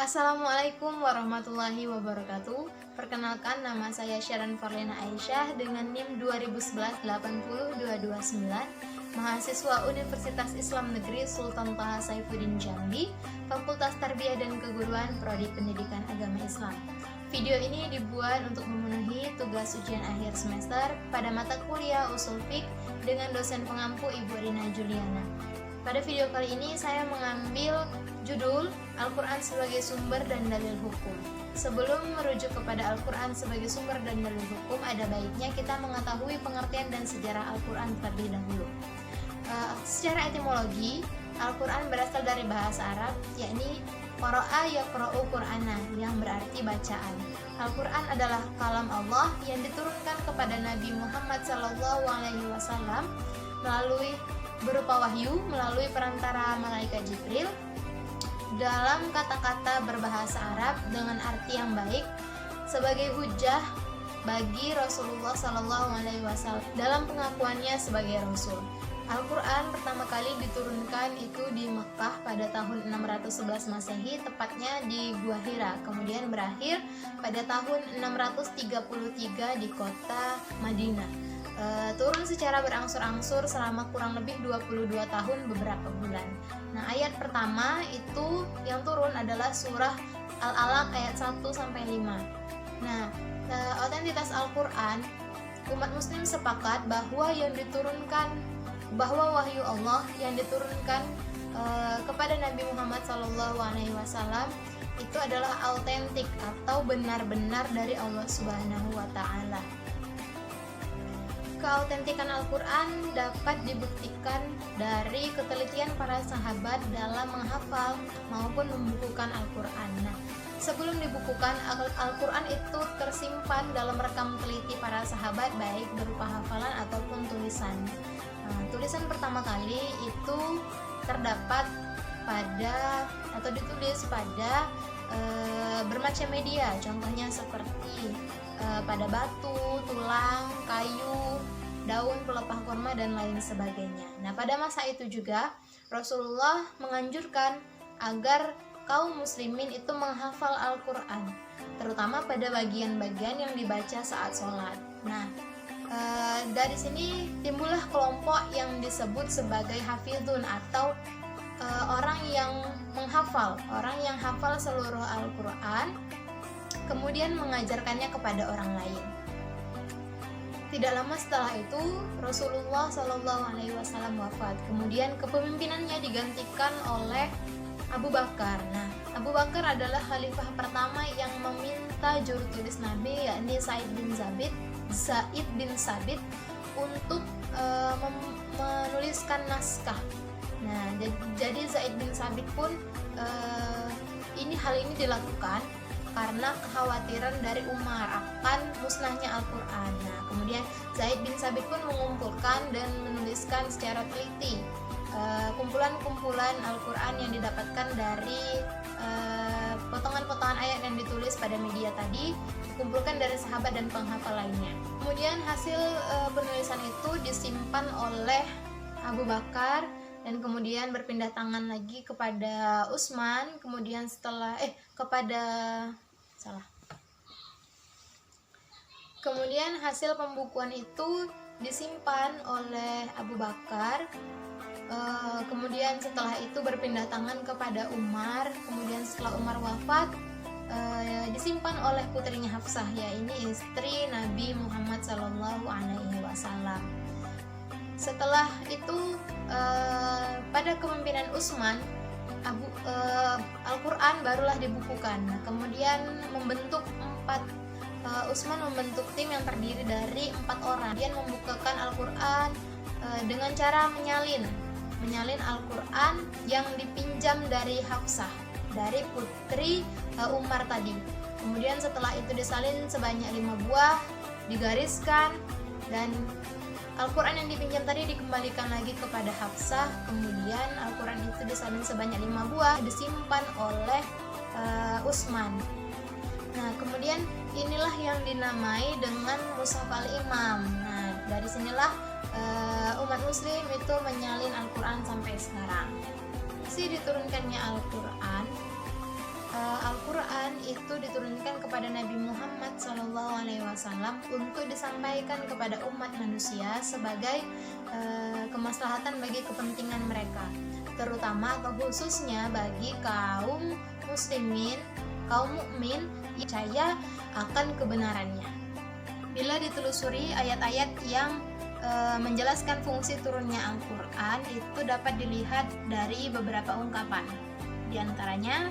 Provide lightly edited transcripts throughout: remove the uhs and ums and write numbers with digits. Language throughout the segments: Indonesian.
Assalamualaikum warahmatullahi wabarakatuh. Perkenalkan, nama saya Sharon Farlena Aisyah dengan NIM 2011-80229, mahasiswa Universitas Islam Negeri Sultan Taha Saifuddin Jambi, Fakultas Tarbiyah dan Keguruan Prodi Pendidikan Agama Islam. Video ini dibuat untuk memenuhi tugas ujian akhir semester pada mata kuliah Ushul Fiqh dengan dosen pengampu Ibu Rina Juliana. Pada video kali ini saya mengambil judul Al-Quran sebagai sumber dan dalil hukum. Sebelum merujuk kepada Al-Quran sebagai sumber dan dalil hukum, ada baiknya kita mengetahui pengertian dan sejarah Al-Quran terlebih dahulu. Secara etimologi, Al-Quran berasal dari bahasa Arab, yakni qara'a yaqra'u Qur'ana, yang berarti bacaan. Al-Quran adalah kalam Allah yang diturunkan kepada Nabi Muhammad SAW melalui berupa wahyu melalui perantara malaikat Jibril dalam kata-kata berbahasa Arab dengan arti yang baik sebagai hujah bagi Rasulullah SAW dalam pengakuannya sebagai Rasul. Al-Quran pertama kali diturunkan itu di Mekah pada tahun 611 Masehi, tepatnya di Gua Hira, kemudian berakhir pada tahun 633 di kota Madinah. Turun secara berangsur-angsur selama kurang lebih 22 tahun beberapa bulan. Nah, ayat pertama itu yang turun adalah surah Al-Alaq ayat 1-5. Nah, otentitas Al-Quran, umat muslim sepakat bahwa wahyu Allah yang diturunkan kepada Nabi Muhammad SAW itu adalah autentik atau benar-benar dari Allah Subhanahu wa Ta'ala. Keautentikan Al-Quran dapat dibuktikan dari ketelitian para sahabat dalam menghafal maupun membukukan Al-Quran. Nah, sebelum dibukukan, Al-Quran itu tersimpan dalam rekam teliti para sahabat, baik berupa hafalan ataupun tulisan. Tulisan pertama kali itu terdapat ditulis pada bermacam media, contohnya seperti pada batu, tulang, kayu, daun pelepah kurma dan lain sebagainya. Nah, pada masa itu juga Rasulullah menganjurkan agar kaum muslimin itu menghafal Al-Quran, terutama pada bagian-bagian yang dibaca saat sholat. Nah, dari sini timbullah kelompok yang disebut sebagai hafidhun atau orang yang menghafal, orang yang hafal seluruh Al-Quran kemudian mengajarkannya kepada orang lain. Tidak lama setelah itu Rasulullah SAW wafat. Kemudian kepemimpinannya digantikan oleh Abu Bakar. Nah, Abu Bakar adalah khalifah pertama yang meminta juru tulis Nabi, yakni Zaid bin Sabit untuk menuliskan naskah. Nah, jadi Zaid bin Sabit pun hal ini dilakukan karena kekhawatiran dari Umar akan musnahnya Al-Quran. Nah, kemudian Zaid bin Sabit pun mengumpulkan dan menuliskan secara teliti kumpulan-kumpulan Al-Quran yang didapatkan dari potongan-potongan ayat yang ditulis pada media tadi, dikumpulkan dari sahabat dan penghafal lainnya. Kemudian hasil penulisan itu disimpan oleh Abu Bakar dan kemudian berpindah tangan lagi kepada Utsman, kemudian kemudian hasil pembukuan itu disimpan oleh Abu Bakar, kemudian setelah itu berpindah tangan kepada Umar, kemudian setelah Umar wafat disimpan oleh putrinya Hafsah, yaitu istri Nabi Muhammad SAW. Setelah itu pada kepemimpinan Utsman, Al-Quran barulah dibukukan. Nah, kemudian Utsman membentuk tim yang terdiri dari 4 orang. Dia membukukan Al-Quran dengan cara menyalin Al-Quran yang dipinjam dari Hafsah, dari putri Umar tadi. Kemudian setelah itu disalin sebanyak 5 buah, digariskan, dan Al-Quran yang dipinjam tadi dikembalikan lagi kepada Hafsah. Kemudian Al-Quran itu disalin sebanyak 5 buah, disimpan oleh Utsman. Nah, kemudian inilah yang dinamai dengan Mushaf Al-Imam. Nah, dari sinilah umat muslim itu menyalin Al-Quran sampai sekarang. Diturunkannya Al-Quran Al-Quran itu diturunkan kepada Nabi Muhammad SAW untuk disampaikan kepada umat manusia sebagai kemaslahatan bagi kepentingan mereka, terutama atau khususnya bagi kaum muslimin, kaum mukmin yang percaya akan kebenarannya. Bila ditelusuri ayat-ayat yang menjelaskan fungsi turunnya Al-Quran, itu dapat dilihat dari beberapa ungkapan. Di antaranya,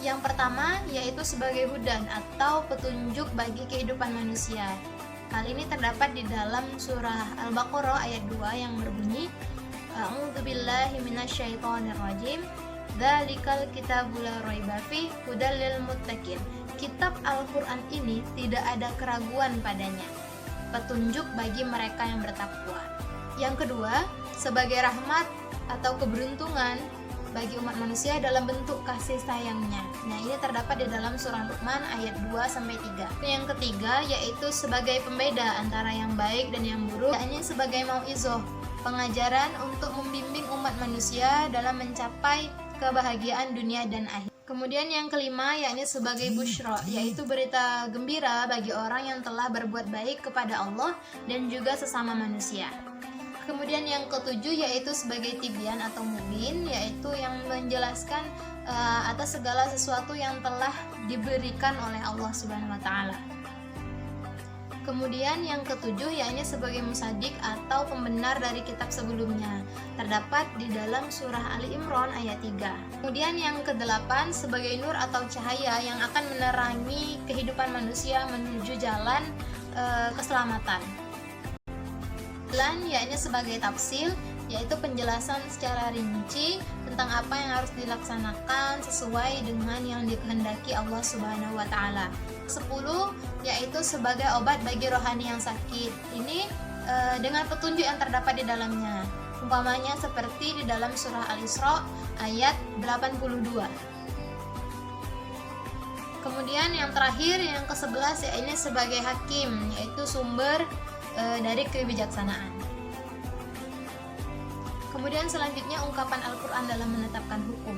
yang pertama yaitu sebagai hudan atau petunjuk bagi kehidupan manusia. Hal ini terdapat di dalam surah Al-Baqarah ayat 2 yang berbunyi, A'udzubillahi minasyaitonirrajim, Dzalikal kitabul la raiba fihi hudal lil muttaqin. Kitab Al-Quran ini tidak ada keraguan padanya, petunjuk bagi mereka yang bertakwa. Yang kedua, sebagai rahmat atau keberuntungan bagi umat manusia dalam bentuk kasih sayangnya. Nah, ini terdapat di dalam surah Luqman ayat 2-3. Yang ketiga yaitu sebagai pembeda antara yang baik dan yang buruk, yakni sebagai mau'izoh, pengajaran untuk membimbing umat manusia dalam mencapai kebahagiaan dunia dan akhir. Kemudian yang kelima yakni sebagai busyra, yaitu berita gembira bagi orang yang telah berbuat baik kepada Allah dan juga sesama manusia. Kemudian yang ketujuh yaitu sebagai tibyan atau mubin, yaitu yang menjelaskan atas segala sesuatu yang telah diberikan oleh Allah Subhanahu wa taala. Kemudian yang ketujuh yakni sebagai musaddiq atau pembenar dari kitab sebelumnya, terdapat di dalam surah Ali Imran ayat 3. Kemudian yang kedelapan sebagai nur atau cahaya yang akan menerangi kehidupan manusia menuju jalan keselamatan. Yakni sebagai tafsil, yaitu penjelasan secara rinci tentang apa yang harus dilaksanakan sesuai dengan yang dikehendaki Allah Subhanahu wa taala. 10 yaitu sebagai obat bagi rohani yang sakit. Ini dengan petunjuk yang terdapat di dalamnya. Umpamanya seperti di dalam surah Al-Isra ayat 82. Kemudian yang terakhir, yang ke-11 yaitu sebagai hakim, yaitu sumber dari kebijaksanaan. Kemudian selanjutnya ungkapan Al-Quran dalam menetapkan hukum.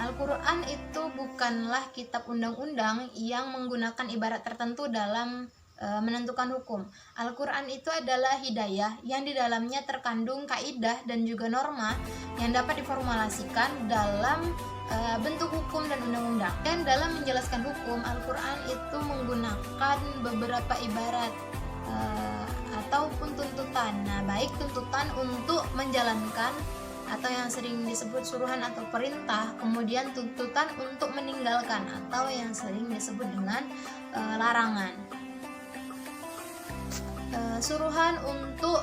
Al-Quran itu bukanlah kitab undang-undang yang menggunakan ibarat tertentu dalam menentukan hukum. Al-Quran itu adalah hidayah yang di dalamnya terkandung kaidah dan juga norma yang dapat diformulasikan dalam bentuk hukum dan undang-undang. Dan dalam menjelaskan hukum, Al-Quran itu menggunakan beberapa ibarat ataupun tuntutan. Nah, baik tuntutan untuk menjalankan atau yang sering disebut suruhan atau perintah, kemudian tuntutan untuk meninggalkan atau yang sering disebut dengan larangan. Suruhan untuk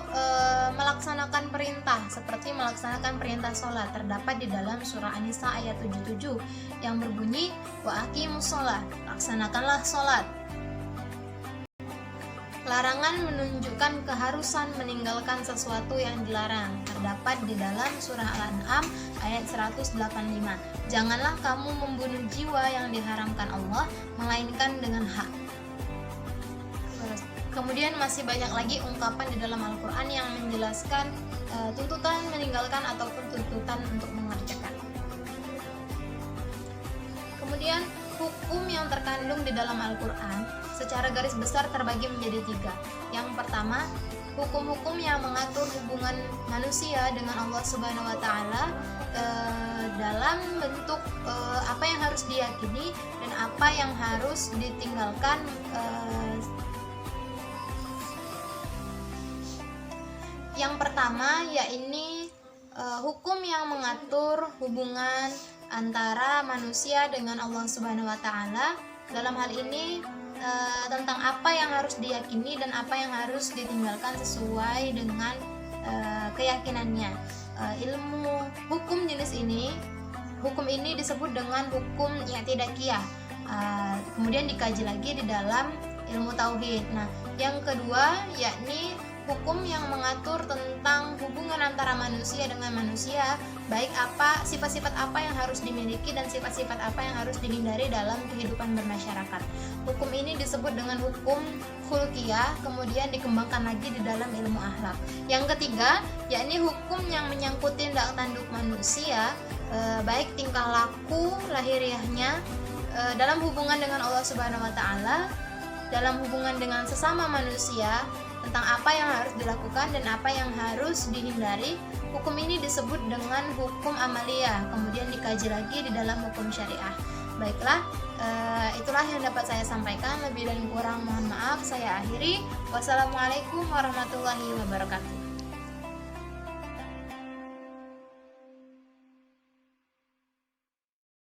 melaksanakan perintah, seperti melaksanakan perintah sholat, terdapat di dalam surah An-Nisa ayat 77 yang berbunyi, wa aqimus sholat, laksanakanlah sholat. Larangan menunjukkan keharusan meninggalkan sesuatu yang dilarang, terdapat di dalam surah Al-An'am ayat 185. Janganlah kamu membunuh jiwa yang diharamkan Allah, melainkan dengan hak. Kemudian masih banyak lagi ungkapan di dalam Al-Quran yang menjelaskan tuntutan meninggalkan ataupun tuntutan untuk mengerjakan. Kemudian hukum yang terkandung di dalam Al-Quran secara garis besar terbagi menjadi 3. Yang pertama, hukum-hukum yang mengatur hubungan manusia dengan Allah Subhanahu wa taala dalam bentuk apa yang harus diyakini dan apa yang harus ditinggalkan. Yang pertama yakni hukum yang mengatur hubungan antara manusia dengan Allah Subhanahu wa taala. Dalam hal ini tentang apa yang harus diyakini dan apa yang harus ditinggalkan sesuai dengan keyakinannya. Ilmu hukum jenis ini, hukum ini disebut dengan hukum i'tidakiyah. Kemudian dikaji lagi di dalam ilmu tauhid. Nah, yang kedua yakni hukum yang mengatur tentang hubungan antara manusia dengan manusia, baik apa sifat-sifat apa yang harus dimiliki dan sifat-sifat apa yang harus dihindari dalam kehidupan bermasyarakat. Hukum ini disebut dengan hukum khulqiyah, kemudian dikembangkan lagi di dalam ilmu akhlak. Yang ketiga, yakni hukum yang menyangkut tindak tanduk manusia baik tingkah laku lahiriahnya dalam hubungan dengan Allah Subhanahu wa taala, dalam hubungan dengan sesama manusia, tentang apa yang harus dilakukan dan apa yang harus dihindari. Hukum ini disebut dengan hukum amaliyah, kemudian dikaji lagi di dalam hukum syariah. Baiklah, itulah yang dapat saya sampaikan. Lebih dan kurang mohon maaf, saya akhiri. Wassalamualaikum warahmatullahi wabarakatuh.